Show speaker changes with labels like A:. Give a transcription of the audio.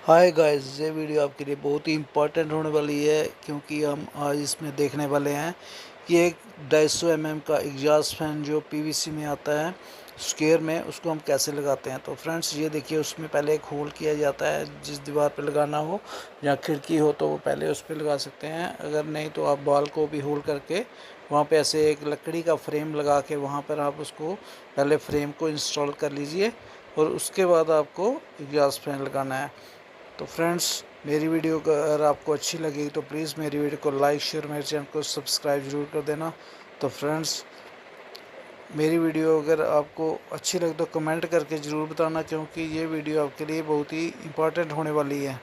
A: Hi guys, ये video आपके लिए बहुत ही इम्पोर्टेंट होने वाली है क्योंकि हम आज इसमें देखने वाले हैं कि एक 250 mm का एग्जॉस्ट फैन जो पीवीसी में आता है स्क्वायर में, उसको हम कैसे लगाते हैं। तो फ्रेंड्स, ये देखिए, उसमें पहले एक होल किया जाता है। जिस दीवार पे लगाना हो या खिड़की हो तो वो पहले उस पर लगा सकते हैं, अगर नहीं तो आप बॉल को भी होल करके वहाँ पे ऐसे एक लकड़ी का फ्रेम लगा के वहाँ पर आप उसको पहले फ्रेम को इंस्टॉल कर लीजिए और उसके बाद आपको एग्जॉस्ट फैन लगाना है। तो फ्रेंड्स, मेरी वीडियो अगर आपको अच्छी लगी तो प्लीज़ मेरी वीडियो को लाइक शेयर, मेरे चैनल को सब्सक्राइब ज़रूर कर देना। तो फ्रेंड्स, मेरी वीडियो अगर आपको अच्छी लगे तो कमेंट करके ज़रूर बताना, क्योंकि ये वीडियो आपके लिए बहुत ही इम्पोर्टेंट होने वाली है।